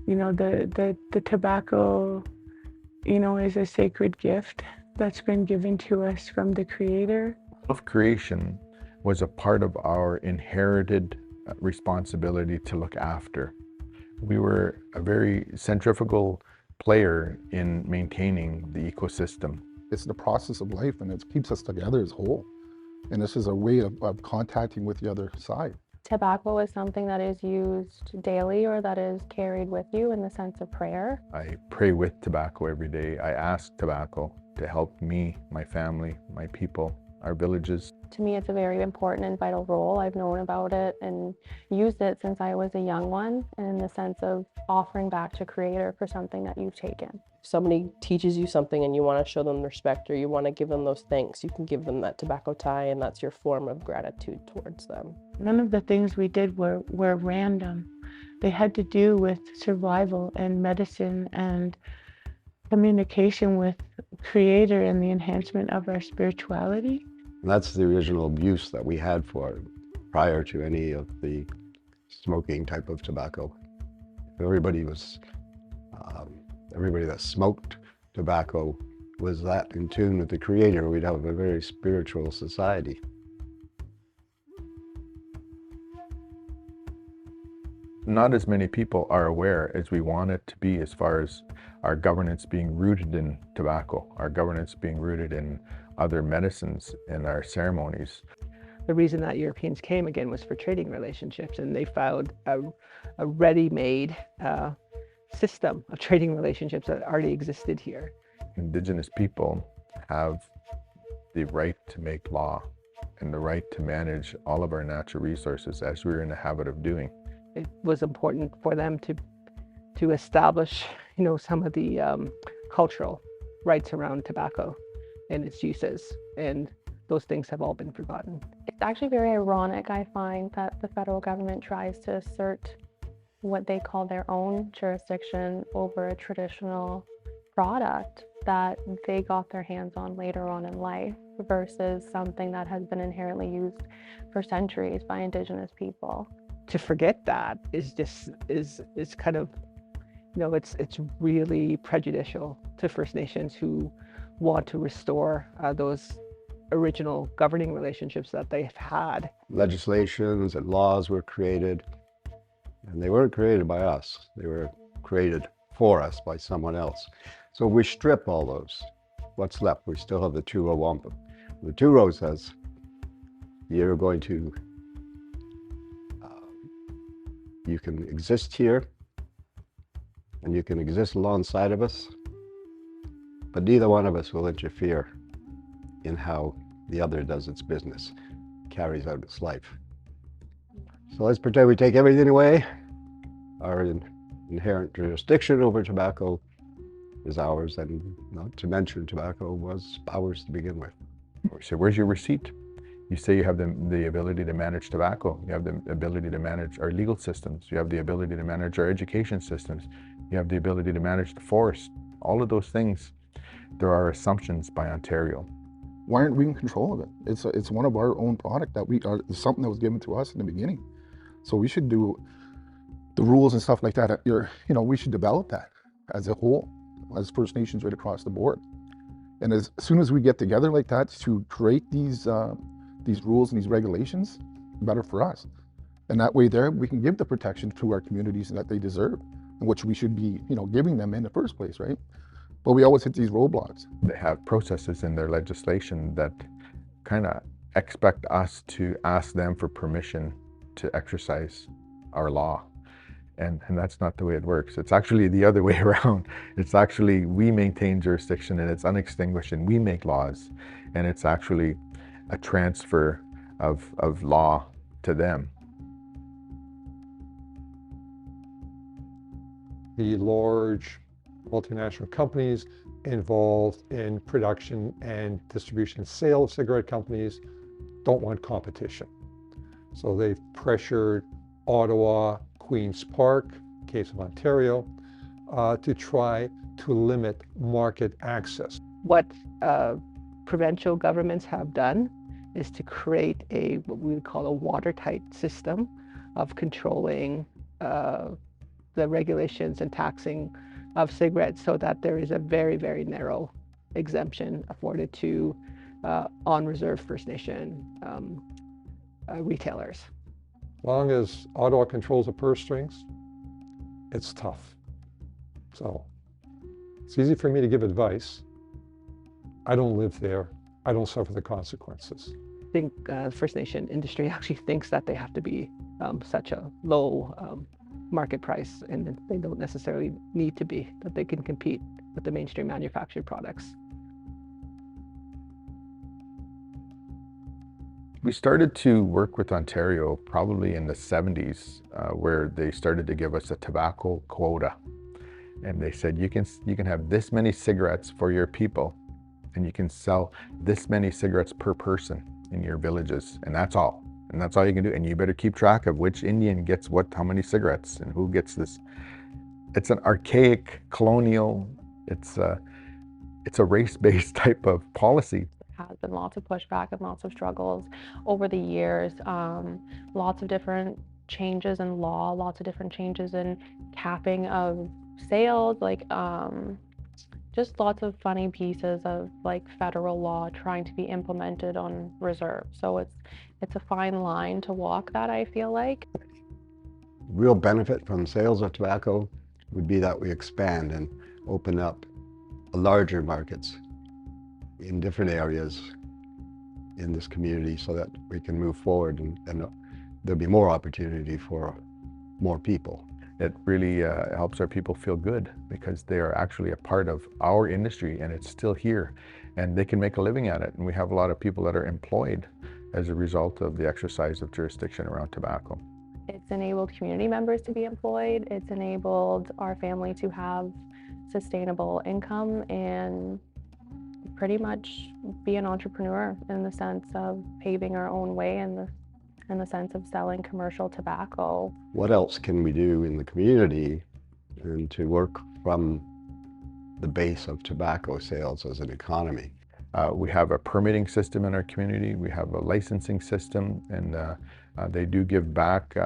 The tobacco, is a sacred gift that's been given to us from the Creator. Of creation was a part of our inherited responsibility to look after. We were a very centrifugal player in maintaining the ecosystem. It's the process of life, and it keeps us together as a whole. And this is a way of contacting with the other side. Tobacco is something that is used daily or that is carried with you in the sense of prayer. I pray with tobacco every day. I ask tobacco to help me, my family, my people, our villages. To me, it's a very important and vital role. I've known about it and used it since I was a young one, in the sense of offering back to Creator for something that you've taken. If somebody teaches you something and you want to show them respect, or you want to give them those thanks, you can give them that tobacco tie, and that's your form of gratitude towards them. None of the things we did were random. They had to do with survival and medicine and communication with Creator and the enhancement of our spirituality. And that's the original use that we had for it prior to any of the smoking type of tobacco. Everybody that smoked tobacco was that in tune with the Creator. We'd have a very spiritual society. Not as many people are aware as we want it to be, as far as our governance being rooted in tobacco, our governance being rooted in other medicines and our ceremonies. The reason that Europeans came again was for trading relationships, and they found a ready-made system of trading relationships that already existed here. Indigenous people have the right to make law and the right to manage all of our natural resources, as we're in the habit of doing. It was important for them to establish, some of the cultural rights around tobacco and its uses, and those things have all been forgotten. It's actually very ironic, I find, that the federal government tries to assert what they call their own jurisdiction over a traditional product that they got their hands on later on in life, versus something that has been inherently used for centuries by Indigenous people. To forget that is kind of, it's really prejudicial to First Nations who want to restore those original governing relationships that they've had. Legislations and laws were created, and they weren't created by us. They were created for us by someone else. So we strip all those. What's left? We still have the two-row wampum. The two-row says, you're going to you can exist here, and you can exist alongside of us, but neither one of us will interfere in how the other does its business, carries out its life. So let's pretend we take everything away. Our inherent jurisdiction over tobacco is ours, and not to mention tobacco was ours to begin with. So where's your receipt? You say you have the ability to manage tobacco. You have the ability to manage our legal systems. You have the ability to manage our education systems. You have the ability to manage the forest. All of those things, there are assumptions by Ontario. Why aren't we in control of it? It's one of our own product that it's something that was given to us in the beginning. So we should do the rules and stuff like that. We should develop that as a whole, as First Nations right across the board. And as soon as we get together like that to create these rules and these regulations, better for us. And that way we can give the protection to our communities that they deserve, and which we should be, giving them in the first place, right? But we always hit these roadblocks. They have processes in their legislation that kind of expect us to ask them for permission to exercise our law. And that's not the way it works. It's actually the other way around. It's actually, we maintain jurisdiction and it's unextinguished, and we make laws. And it's actually a transfer of law to them. The large multinational companies involved in production and distribution and sale of cigarette companies don't want competition. So they've pressured Ottawa, Queen's Park, case of Ontario, to try to limit market access. What provincial governments have done is to create what we would call a watertight system of controlling the regulations and taxing of cigarettes so that there is a very, very narrow exemption afforded to on-reserve First Nation retailers. As long as Ottawa controls the purse strings, it's tough. So it's easy for me to give advice. I don't live there. I don't suffer the consequences. I think First Nation industry actually thinks that they have to be such a low market price, and that they don't necessarily need to be, that they can compete with the mainstream manufactured products. We started to work with Ontario probably in the 70s, where they started to give us a tobacco quota. And they said, you can have this many cigarettes for your people, and you can sell this many cigarettes per person in your villages, and that's all. And that's all you can do. And you better keep track of which Indian gets how many cigarettes, and who gets this. It's an archaic, colonial, it's a race-based type of policy. Has been lots of pushback and lots of struggles over the years. Lots of different changes in law, lots of different changes in capping of sales, like just lots of funny pieces of like federal law trying to be implemented on reserve. So it's a fine line to walk, that I feel like. Real benefit from sales of tobacco would be that we expand and open up larger markets in different areas in this community so that we can move forward, and there'll be more opportunity for more people. It really helps our people feel good because they are actually a part of our industry, and it's still here, and they can make a living at it. And we have a lot of people that are employed as a result of the exercise of jurisdiction around tobacco. It's enabled community members to be employed. It's enabled our family to have sustainable income and pretty much be an entrepreneur in the sense of paving our own way in the sense of selling commercial tobacco. What else can we do in the community and to work from the base of tobacco sales as an economy? We have a permitting system in our community. We have a licensing system, and they do give back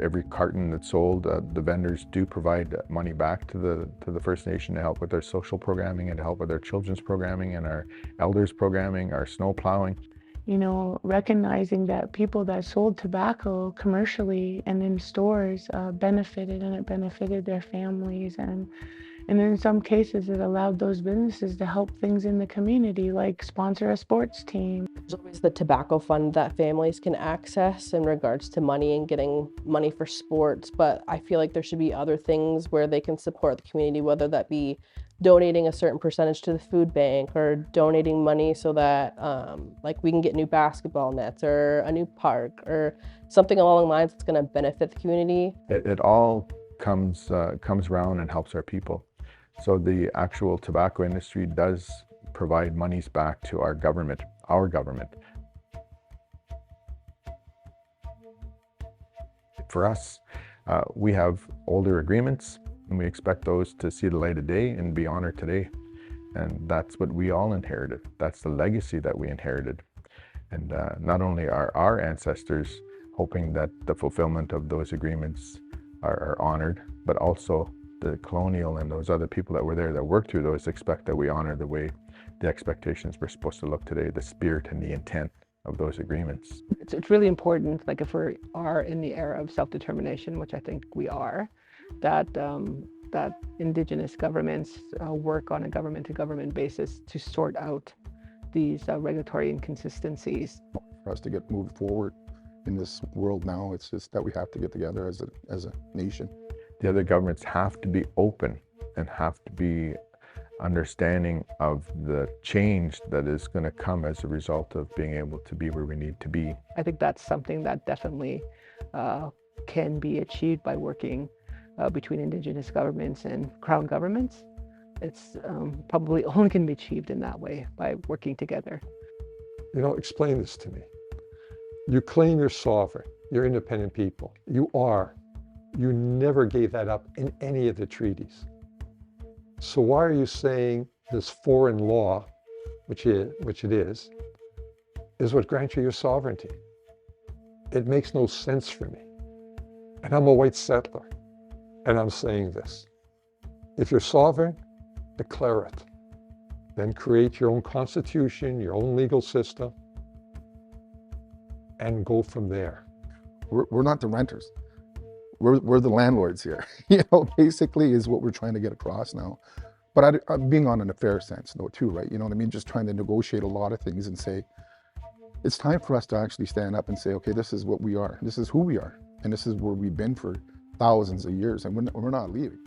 every carton that's sold. The vendors do provide money back to the First Nation to help with their social programming and to help with their children's programming and our elders programming, our snow plowing. You know, recognizing that people that sold tobacco commercially and in stores benefited, and it benefited their families, and in some cases it allowed those businesses to help things in the community, like sponsor a sports team. There's always the tobacco fund that families can access in regards to money and getting money for sports, but I feel like there should be other things where they can support the community, whether that be donating a certain percentage to the food bank or donating money so that like we can get new basketball nets or a new park or something along the lines that's going to benefit the community. It all comes around and helps our people. So the actual tobacco industry does provide monies back to our government. For us, we have older agreements, and we expect those to see the light of day and be honored today. And that's what we all inherited. That's the legacy that we inherited. And not only are our ancestors hoping that the fulfillment of those agreements are honored, but also the Colonial and those other people that were there that worked through those expect that we honor the way the expectations were supposed to look today, the spirit and the intent of those agreements. It's really important, like if we are in the era of self-determination, which I think we are, that Indigenous governments work on a government-to-government basis to sort out these regulatory inconsistencies. For us to get moved forward in this world now, it's just that we have to get together as a nation. The other governments have to be open and have to be understanding of the change that is going to come as a result of being able to be where we need to be. I think that's something that definitely can be achieved by working between Indigenous governments and Crown governments. It's probably only can be achieved in that way, by working together. You know, explain this to me. You claim you're sovereign, you're independent people. You are. You never gave that up in any of the treaties. So why are you saying this foreign law, which it is what grants you your sovereignty? It makes no sense for me. And I'm a white settler. And I'm saying this. If you're sovereign, declare it. Then create your own constitution, your own legal system, and go from there. We're not the renters. We're the landlords here. You know, basically is what we're trying to get across now. But I'm being on in a fair sense though too, right? You know what I mean? Just trying to negotiate a lot of things and say, it's time for us to actually stand up and say, okay, this is what we are. This is who we are. And this is where we've been for thousands of years, and we're not leaving.